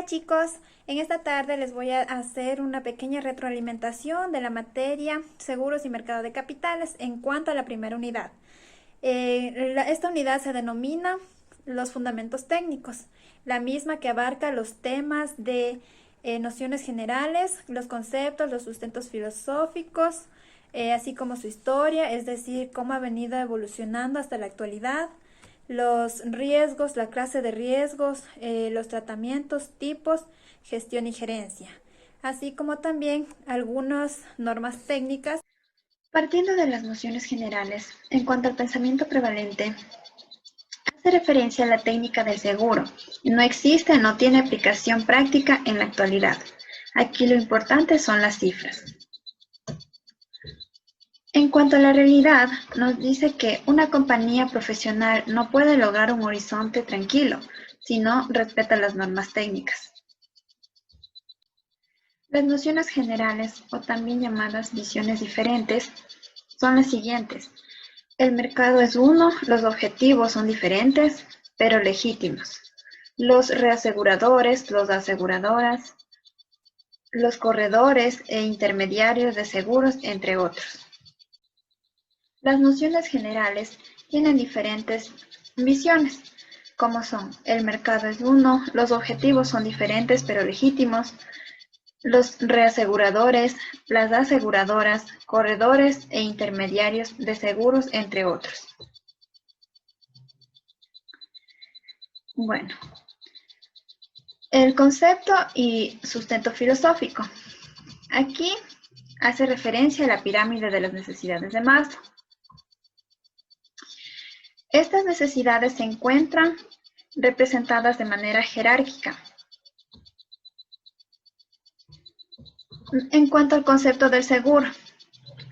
chicos, en esta tarde les voy a hacer una pequeña retroalimentación de la materia Seguros y Mercado de Capitales en cuanto a la primera unidad. Esta unidad se denomina los fundamentos técnicos, la misma que abarca los temas de nociones generales, los conceptos, los sustentos filosóficos, así como su historia, es decir, cómo ha venido evolucionando hasta la actualidad, los riesgos, la clase de riesgos, los tratamientos, tipos, gestión y gerencia, así como también algunas normas técnicas. Partiendo de las nociones generales, en cuanto al pensamiento prevalente, hace referencia a la técnica del seguro. No existe, no tiene aplicación práctica en la actualidad. Aquí lo importante son las cifras. En cuanto a la realidad, nos dice que una compañía profesional no puede lograr un horizonte tranquilo si no respeta las normas técnicas. Las nociones generales, o también llamadas visiones diferentes, son las siguientes. El mercado es uno, los objetivos son diferentes, pero legítimos. Los reaseguradores, los aseguradoras, los corredores e intermediarios de seguros, entre otros. Las nociones generales tienen diferentes visiones, como son: el mercado es uno, los objetivos son diferentes pero legítimos, los reaseguradores, las aseguradoras, corredores e intermediarios de seguros, entre otros. Bueno, el concepto y sustento filosófico. Aquí hace referencia a la pirámide de las necesidades de Maslow. Estas necesidades se encuentran representadas de manera jerárquica. En cuanto al concepto del seguro,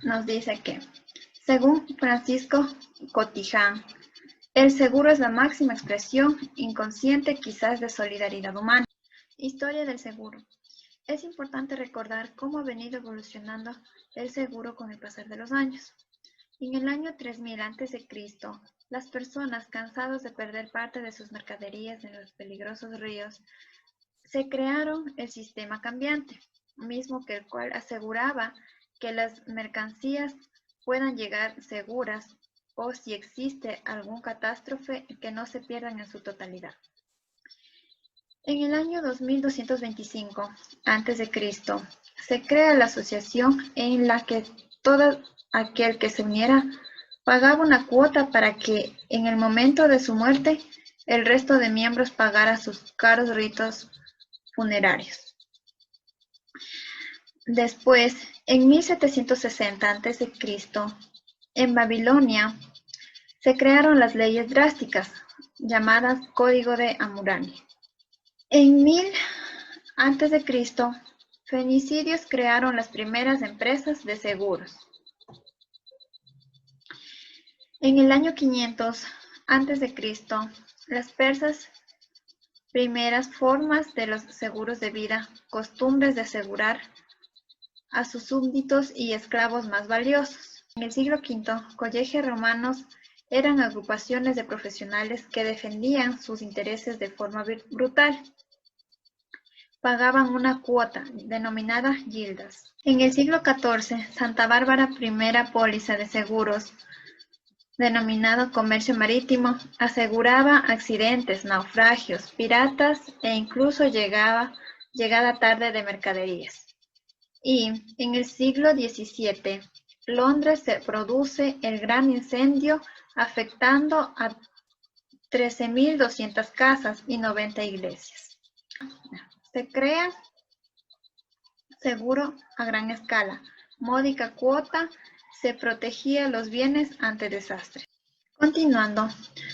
nos dice que, según Francisco Cotiján, el seguro es la máxima expresión inconsciente quizás de solidaridad humana. Historia del seguro. Es importante recordar cómo ha venido evolucionando el seguro con el pasar de los años. En el año 3000 a.C., las personas, cansadas de perder parte de sus mercaderías en los peligrosos ríos, se crearon el sistema cambiante, mismo que el cual aseguraba que las mercancías puedan llegar seguras o, si existe algún catástrofe, que no se pierdan en su totalidad. En el año 2225 a.C., se crea la asociación en la que todo aquel que se uniera pagaba una cuota para que, en el momento de su muerte, el resto de miembros pagara sus caros ritos funerarios. Después, en 1760 a.C., en Babilonia, se crearon las leyes drásticas, llamadas Código de Hammurabi. En 1000 a.C., fenicidios crearon las primeras empresas de seguros. En el año 500 a.C., las persas, primeras formas de los seguros de vida, costumbres de asegurar a sus súbditos y esclavos más valiosos. En el siglo V, colegios romanos eran agrupaciones de profesionales que defendían sus intereses de forma brutal. Pagaban una cuota, denominada gildas. En el siglo XIV, Santa Bárbara, primera póliza de seguros, denominado comercio marítimo, aseguraba accidentes, naufragios, piratas e incluso llegada tarde de mercaderías. Y en el siglo XVII, Londres se produce el gran incendio afectando a 13.200 casas y 90 iglesias. Se crea seguro a gran escala, módica cuota, se protegía los bienes ante desastre. Continuando,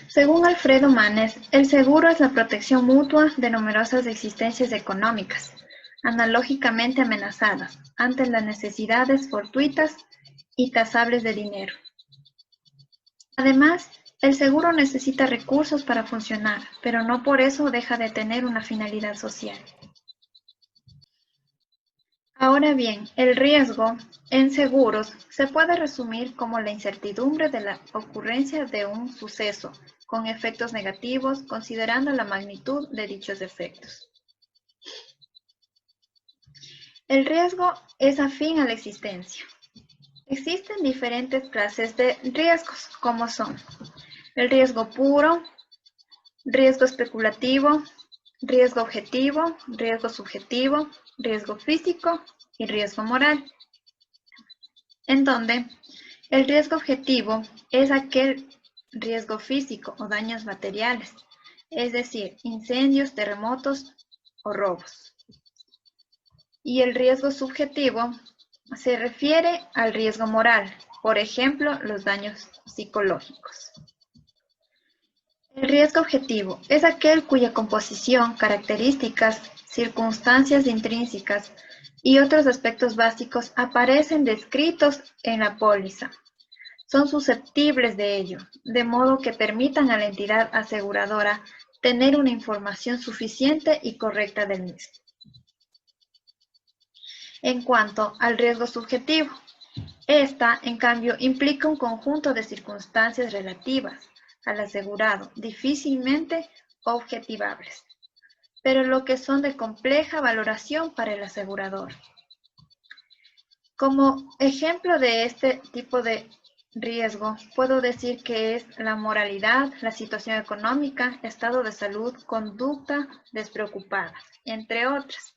según Alfredo Manes, el seguro es la protección mutua de numerosas existencias económicas, analógicamente amenazadas ante las necesidades fortuitas y tasables de dinero. Además, el seguro necesita recursos para funcionar, pero no por eso deja de tener una finalidad social. Ahora bien, el riesgo en seguros se puede resumir como la incertidumbre de la ocurrencia de un suceso con efectos negativos, considerando la magnitud de dichos efectos. El riesgo es afín a la existencia. Existen diferentes clases de riesgos, como son el riesgo puro, riesgo especulativo, riesgo objetivo, riesgo subjetivo, riesgo físico y riesgo moral. En donde el riesgo objetivo es aquel riesgo físico o daños materiales, es decir, incendios, terremotos o robos. Y el riesgo subjetivo se refiere al riesgo moral, por ejemplo, los daños psicológicos. El riesgo objetivo es aquel cuya composición, características, circunstancias intrínsecas y otros aspectos básicos aparecen descritos en la póliza. Son susceptibles de ello, de modo que permitan a la entidad aseguradora tener una información suficiente y correcta del mismo. En cuanto al riesgo subjetivo, esta, en cambio, implica un conjunto de circunstancias relativas al asegurado, difícilmente objetivables, pero lo que son de compleja valoración para el asegurador. Como ejemplo de este tipo de riesgo, puedo decir que es la moralidad, la situación económica, estado de salud, conducta despreocupada, entre otras.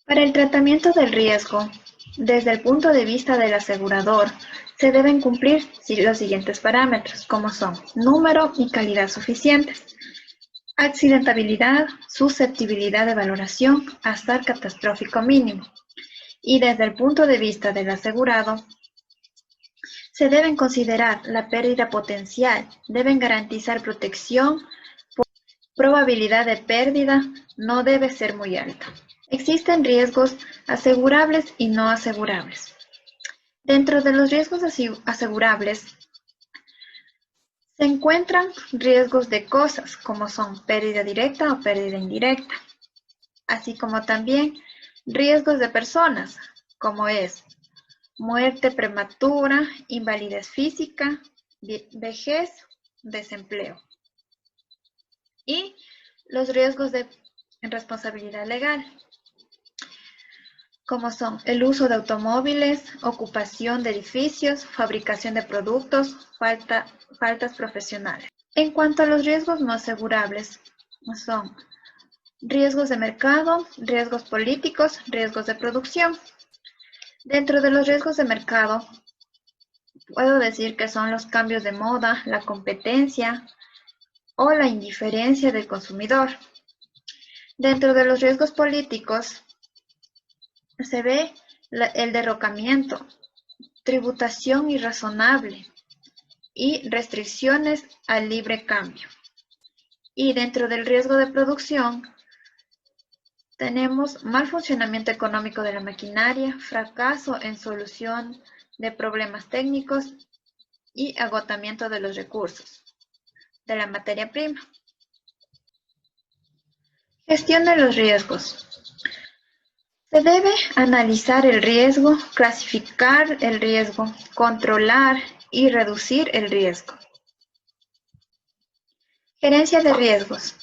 Para el tratamiento del riesgo, desde el punto de vista del asegurador, se deben cumplir los siguientes parámetros, como son número y calidad suficientes, accidentabilidad, susceptibilidad de valoración, azar catastrófico mínimo. Y desde el punto de vista del asegurado, se deben considerar la pérdida potencial, deben garantizar protección, probabilidad de pérdida no debe ser muy alta. Existen riesgos asegurables y no asegurables. Dentro de los riesgos asegurables se encuentran riesgos de cosas, como son pérdida directa o pérdida indirecta, así como también riesgos de personas, como es muerte prematura, invalidez física, vejez, desempleo. Y los riesgos de responsabilidad legal, como son el uso de automóviles, ocupación de edificios, fabricación de productos, faltas profesionales. En cuanto a los riesgos no asegurables, son riesgos de mercado, riesgos políticos, riesgos de producción. Dentro de los riesgos de mercado, puedo decir que son los cambios de moda, la competencia o la indiferencia del consumidor. Dentro de los riesgos políticos, se ve el derrocamiento, tributación irrazonable y restricciones al libre cambio. Y dentro del riesgo de producción, tenemos mal funcionamiento económico de la maquinaria, fracaso en solución de problemas técnicos y agotamiento de los recursos de la materia prima. Gestión de los riesgos. Se debe analizar el riesgo, clasificar el riesgo, controlar y reducir el riesgo. Gerencia de riesgos.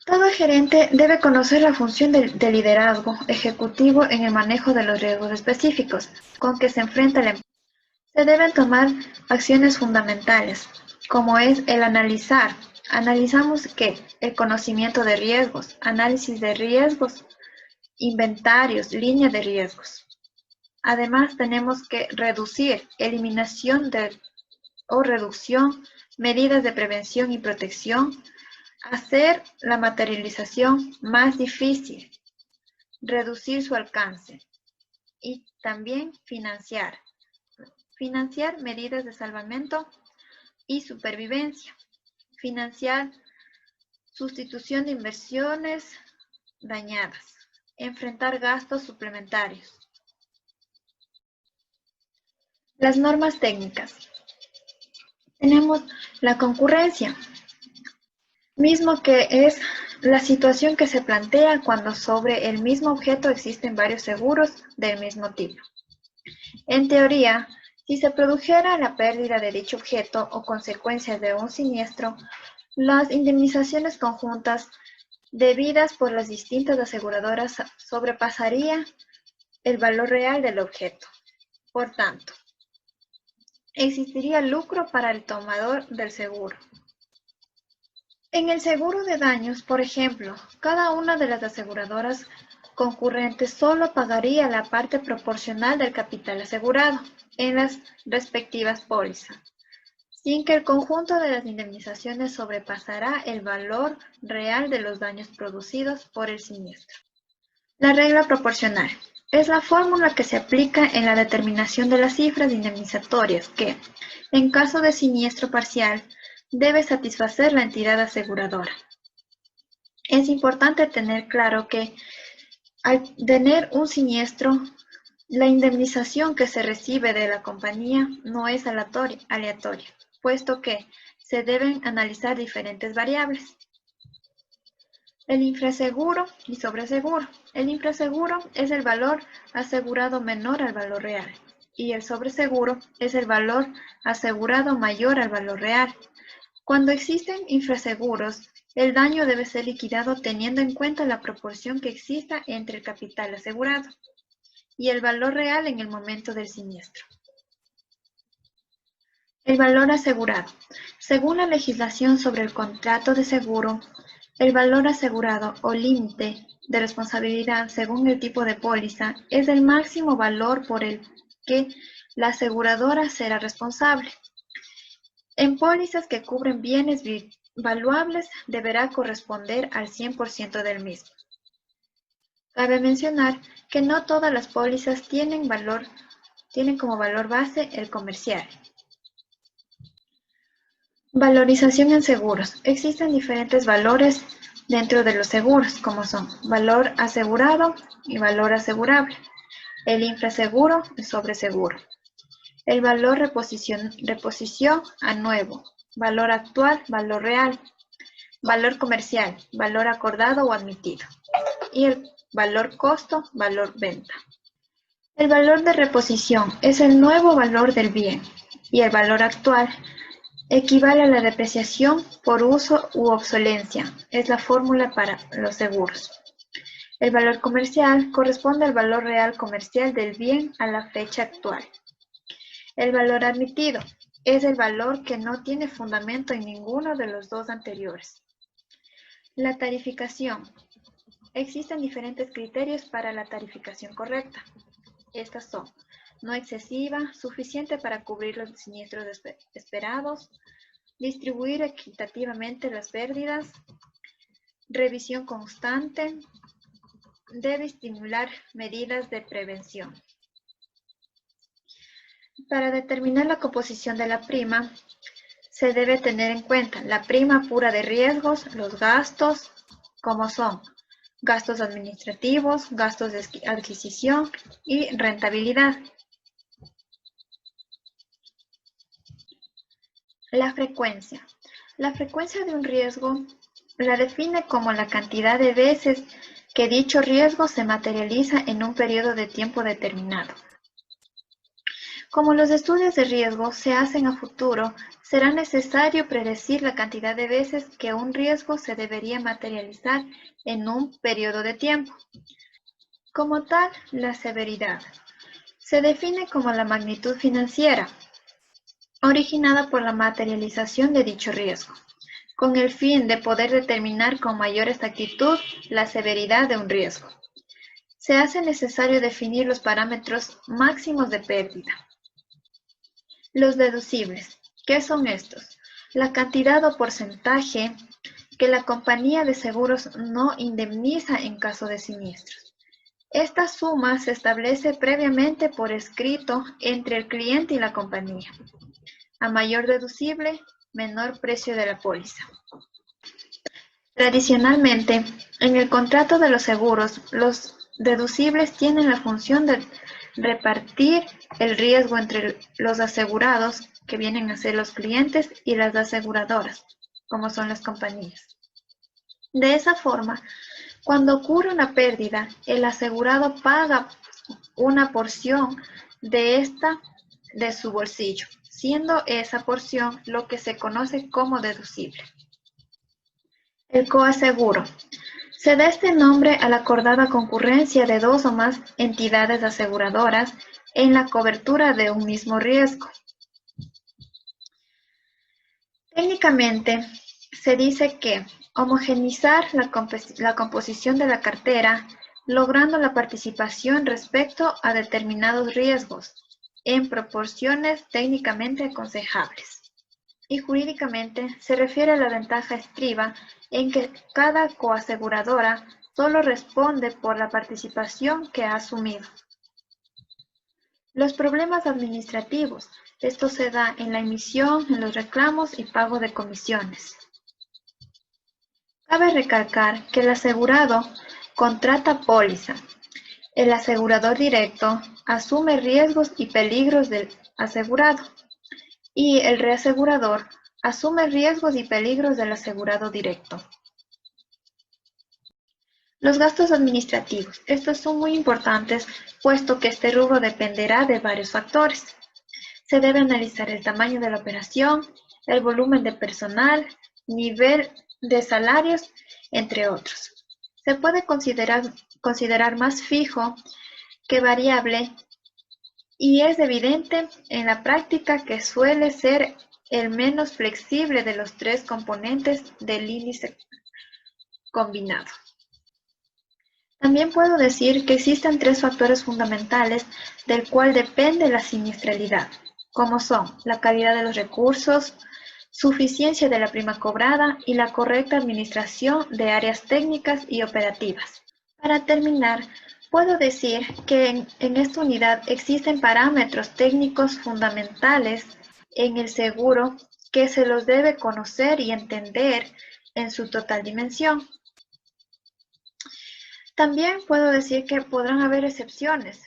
Todo gerente debe conocer la función de liderazgo ejecutivo en el manejo de los riesgos específicos con que se enfrenta la empresa. Se deben tomar acciones fundamentales, como es el analizar. Analizamos ¿qué? El conocimiento de riesgos, análisis de riesgos, inventarios, línea de riesgos. Además, tenemos que reducir, eliminación o reducción, medidas de prevención y protección, hacer la materialización más difícil, reducir su alcance y también financiar. Financiar medidas de salvamento y supervivencia. Financiar sustitución de inversiones dañadas. Enfrentar gastos suplementarios. Las normas técnicas. Tenemos la concurrencia, mismo que es la situación que se plantea cuando sobre el mismo objeto existen varios seguros del mismo tipo. En teoría, si se produjera la pérdida de dicho objeto o consecuencias de un siniestro, las indemnizaciones conjuntas debidas por las distintas aseguradoras sobrepasarían el valor real del objeto. Por tanto, existiría lucro para el tomador del seguro. En el seguro de daños, por ejemplo, cada una de las aseguradoras concurrentes solo pagaría la parte proporcional del capital asegurado en las respectivas pólizas, sin que el conjunto de las indemnizaciones sobrepasará el valor real de los daños producidos por el siniestro. La regla proporcional es la fórmula que se aplica en la determinación de las cifras indemnizatorias que, en caso de siniestro parcial, debe satisfacer la entidad aseguradora. Es importante tener claro que al tener un siniestro, la indemnización que se recibe de la compañía no es aleatoria, puesto que se deben analizar diferentes variables. El infraseguro y sobreseguro. El infraseguro es el valor asegurado menor al valor real y el sobreseguro es el valor asegurado mayor al valor real. Cuando existen infraseguros, el daño debe ser liquidado teniendo en cuenta la proporción que exista entre el capital asegurado y el valor real en el momento del siniestro. El valor asegurado. Según la legislación sobre el contrato de seguro, el valor asegurado o límite de responsabilidad según el tipo de póliza es el máximo valor por el que la aseguradora será responsable. En pólizas que cubren bienes valuables deberá corresponder al 100% del mismo. Cabe mencionar que no todas las pólizas tienen como valor base el comercial. Valorización en seguros. Existen diferentes valores dentro de los seguros, como son valor asegurado y valor asegurable, el infraseguro y sobreseguro, el valor reposición a nuevo, valor actual, valor real, valor comercial, valor acordado o admitido, y el valor costo, valor venta. El valor de reposición es el nuevo valor del bien, y el valor actual equivale a la depreciación por uso u obsolencia. Es la fórmula para los seguros. El valor comercial corresponde al valor real comercial del bien a la fecha actual. El valor admitido es el valor que no tiene fundamento en ninguno de los dos anteriores. La tarificación. Existen diferentes criterios para la tarificación correcta. Estas son: no excesiva, suficiente para cubrir los siniestros esperados, distribuir equitativamente las pérdidas, revisión constante, debe estimular medidas de prevención. Para determinar la composición de la prima, se debe tener en cuenta la prima pura de riesgos, los gastos, como son gastos administrativos, gastos de adquisición y rentabilidad. La frecuencia. La frecuencia de un riesgo la define como la cantidad de veces que dicho riesgo se materializa en un periodo de tiempo determinado. Como los estudios de riesgo se hacen a futuro, será necesario predecir la cantidad de veces que un riesgo se debería materializar en un periodo de tiempo. Como tal, la severidad se define como la magnitud financiera originada por la materialización de dicho riesgo, con el fin de poder determinar con mayor exactitud la severidad de un riesgo. Se hace necesario definir los parámetros máximos de pérdida. Los deducibles. ¿Qué son estos? La cantidad o porcentaje que la compañía de seguros no indemniza en caso de siniestros. Esta suma se establece previamente por escrito entre el cliente y la compañía. A mayor deducible, menor precio de la póliza. Tradicionalmente, en el contrato de los seguros, los deducibles tienen la función de repartir el riesgo entre los asegurados, que vienen a ser los clientes, y las aseguradoras, como son las compañías. De esa forma, cuando ocurre una pérdida, el asegurado paga una porción de esta de su bolsillo, siendo esa porción lo que se conoce como deducible. El coaseguro Se da este nombre a la acordada concurrencia de dos o más entidades aseguradoras en la cobertura de un mismo riesgo. Técnicamente, se dice que homogeneizar la composición de la cartera, logrando la participación respecto a determinados riesgos, en proporciones técnicamente aconsejables. Y jurídicamente se refiere a la ventaja estriba en que cada coaseguradora solo responde por la participación que ha asumido. Los problemas administrativos. Esto se da en la emisión, en los reclamos y pago de comisiones. Cabe recalcar que el asegurado contrata póliza. El asegurador directo asume riesgos y peligros del asegurado. Y el reasegurador asume riesgos y peligros del asegurado directo. Los gastos administrativos. Estos son muy importantes, puesto que este rubro dependerá de varios factores. Se debe analizar el tamaño de la operación, el volumen de personal, nivel de salarios, entre otros. Se puede considerar más fijo que variable y es evidente en la práctica que suele ser el menos flexible de los tres componentes del índice combinado. También puedo decir que existen tres factores fundamentales del cual depende la siniestralidad, como son la calidad de los recursos, suficiencia de la prima cobrada y la correcta administración de áreas técnicas y operativas. Para terminar, puedo decir que en esta unidad existen parámetros técnicos fundamentales en el seguro que se los debe conocer y entender en su total dimensión. También puedo decir que podrán haber excepciones,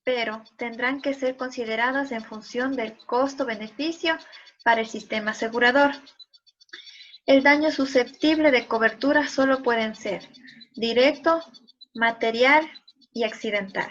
pero tendrán que ser consideradas en función del costo-beneficio para el sistema asegurador. El daño susceptible de cobertura solo pueden ser directo, material y accidental.